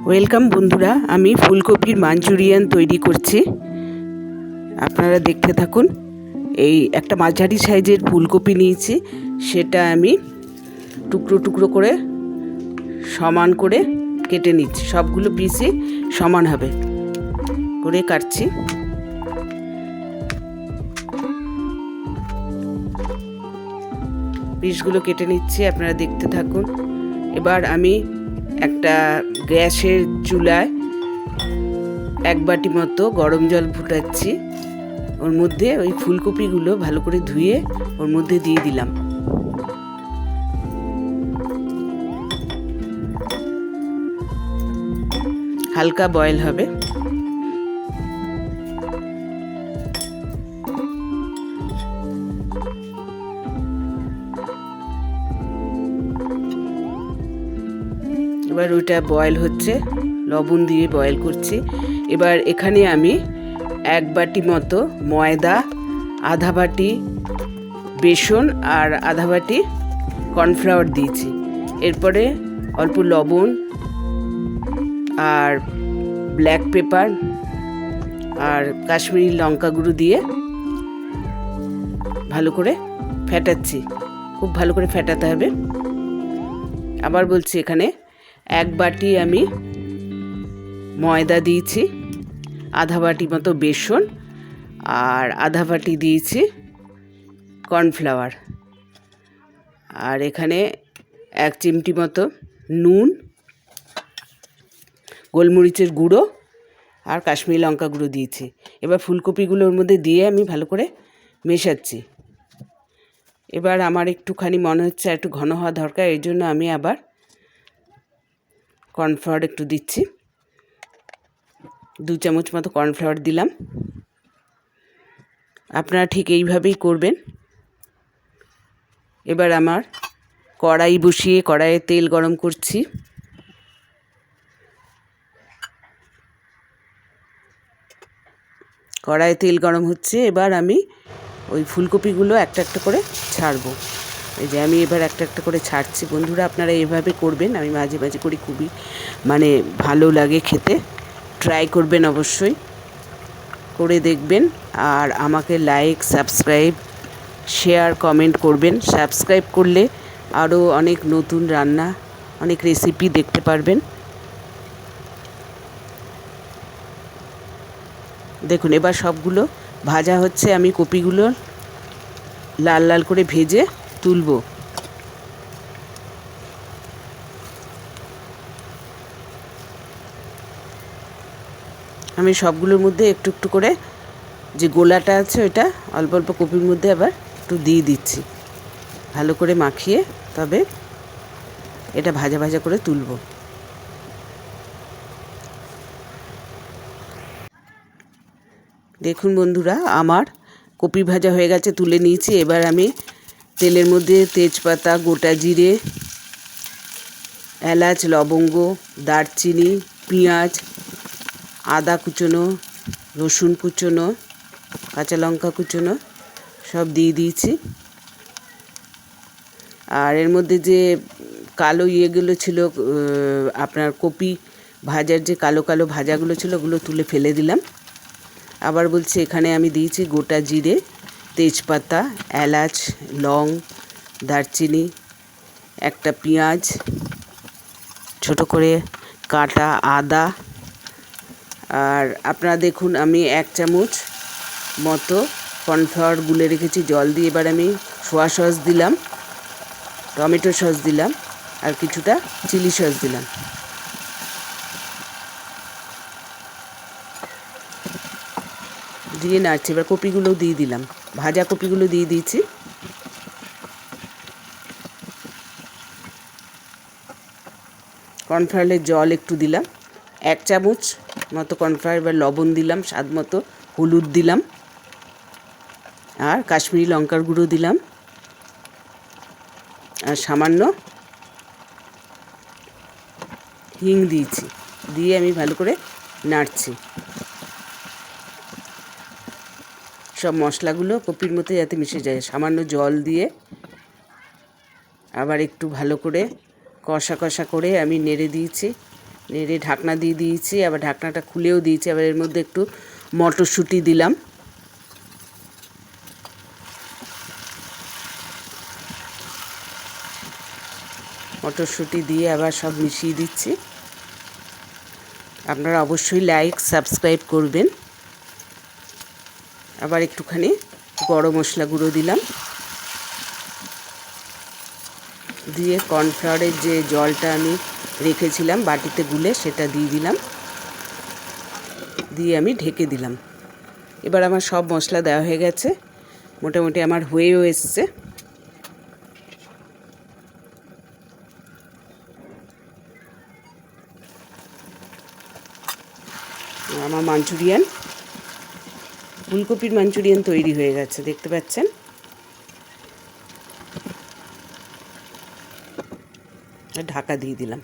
Welcome বন্ধুরা, আমি ফুলকপির মাঞ্চুরিয়ান তৈরি করছি। আপনারা দেখতে থাকুন। এই একটা মাঝারি সাইজের ফুলকপি নিয়েছি, সেটা আমি টুকরো টুকরো করে সমান করে কেটে নিচ্ছি। সবগুলো পিসই সমান হবে করে কাটছি। পিসগুলো কেটে নিচ্ছি, আপনারা দেখতে থাকুন। এবার আমি একটা গ্যাসের চুলায় 1 বাটি মতো গরম জল ফুটাচ্ছি। ওর মধ্যে ওই ফুলকপিগুলো ভালো করে ধুয়ে ওর মধ্যে দিয়ে দিলাম। হালকা বয়েল হবে। এবার ওইটা বয়েল হচ্ছে, লবণ দিয়ে বয়েল করছি। এবার এখানে আমি 1 বাটি মতো ময়দা, আধা বাটি বেসন আর আধা বাটি কর্নফ্লাওয়ার দিয়েছি। এরপরে অল্প লবণ আর ব্ল্যাক পেপার আর কাশ্মীরি লঙ্কা গুঁড়ো দিয়ে ভালো করে ফেটাচ্ছি। খুব ভালো করে ফেটাতে হবে। আবার বলছি, এখানে 1 বাটি আমি ময়দা দিয়েছি, আধা বাটি মতো বেসন আর আধা বাটি দিয়েছি কর্নফ্লাওয়ার, আর এখানে 1 চিমটি মতো নুন, গোলমরিচের গুঁড়ো আর কাশ্মীরি লঙ্কা গুঁড়ো দিয়েছি। এবার ফুলকপিগুলোর মধ্যে দিয়ে আমি ভালো করে মেশাচ্ছি। এবার আমার একটুখানি মনে হচ্ছে একটু ঘন হওয়া দরকার, এই জন্য আমি আবার কর্নফ্লাওয়ার একটু দিচ্ছি। 2 চামচ মতো কর্নফ্লাওয়ার দিলাম। আপনারা ঠিক এইভাবেই করবেন। এবার আমার কড়াই বসিয়ে কড়াইয়ে তেল গরম করছি। কড়াইয়ে তেল গরম হচ্ছে। এবার আমি ওই ফুলকপিগুলো একটা একটা করে ছাড়বো। এই যে আমি এবার একটা একটা করে ছাড়ছি। বন্ধুরা, আপনারা এভাবে করবেন। আমি মাঝে মাঝে করি, খুবই ভালো লাগে খেতে। ট্রাই করবেন, অবশ্যই করে দেখবেন। আর আমাকে লাইক, সাবস্ক্রাইব, শেয়ার, কমেন্ট করবেন। সাবস্ক্রাইব করলে আরও অনেক নতুন রান্না, অনেক রেসিপি দেখতে পারবেন। দেখুন, এবার সবগুলো ভাজা হচ্ছে। আমি কপিগুলো লাল লাল করে ভেজে তুলব। আমি সবগুলোর মধ্যে একটু একটু করে যে গোলাটা আছে ওইটা অল্প অল্প কপির মধ্যে আবার একটু দিয়ে দিচ্ছি। ভালো করে মাখিয়ে তবে এটা ভাজা ভাজা করে তুলব। দেখুন বন্ধুরা, আমার কপি ভাজা হয়ে গেছে, তুলে নিয়েছি। এবার আমি তেলের মধ্যে তেজপাতা, গোটা জিরে, এলাচ, লবঙ্গ, দারচিনি, পেঁয়াজ, আদা কুচোনো, রসুন কুচোনো, কাঁচা লঙ্কা কুচোনো সব দিয়ে দিয়েছি। আর এর মধ্যে যে কালো ইয়েগুলো ছিল, আপনার কপি ভাজার যে কালো কালো ভাজাগুলো ছিল, ওগুলো তুলে ফেলে দিলাম। আবার বলছি, এখানে আমি দিয়েছি গোটা জিরে, তেজপাতা, এলাচ, লং, দারচিনি, একটা পেঁয়াজ, ছোট করে কাটা আদা। আর আপনারা দেখুন, আমি 1 চামচ মতো কর্নফ্লাওয়ার গুলে রেখেছি জল দিয়ে। এবার আমি সোয়া সস দিলাম, টমেটো সস দিলাম আর কিছুটা চিলি সস দিলাম। দিয়ে নাড়ছি। এবার কপিগুলো দিয়ে দিলাম, ভাজা কপিগুলো দিয়ে দিয়েছি। কর্নফ্লাওয়ারের জল একটু দিলাম, 1 চামচ মতো কর্নফ্লাওয়ার। এবার লবণ দিলাম, স্বাদ মতো হলুদ দিলাম আর কাশ্মীরি লঙ্কার গুঁড়ো দিলাম আর সামান্য হিং দিয়েছি। দিয়ে আমি ভালো করে নাড়ছি। সব মশলাগুলো কপির মধ্যে যাতে মিশে যায়, সামান্য জল দিয়ে আবার একটু ভালো করে কষা কষা করে আমি নেড়ে দিয়েছি। নেড়ে ঢাকনা দিয়ে দিয়েছি, আবার ঢাকনাটা খুলেও দিয়েছি। আবার এর মধ্যে একটু মটরশুঁটি দিলাম, মটরশুঁটি দিয়ে আবার সব মিশিয়ে দিচ্ছি। আপনারা অবশ্যই লাইক সাবস্ক্রাইব করবেন। আবার একটুখানি গরম মশলা গুঁড়ো দিলাম, দিয়ে কর্নফ্লাওয়ারের যে জলটা আমি রেখেছিলাম বাটিতে গুলে সেটা দিয়ে দিলাম, দিয়ে আমি ঢেকে দিলাম। এবার আমার সব মশলা দেওয়া হয়ে গেছে, মোটামুটি আমার হয়েও এসছে। আমার মাঞ্চুরিয়ান, ফুলকপির মাঞ্চুরিয়ান তৈরি হয়ে গেছে, দেখতে পাচ্ছেন। ঢাকা দিয়ে দিলাম।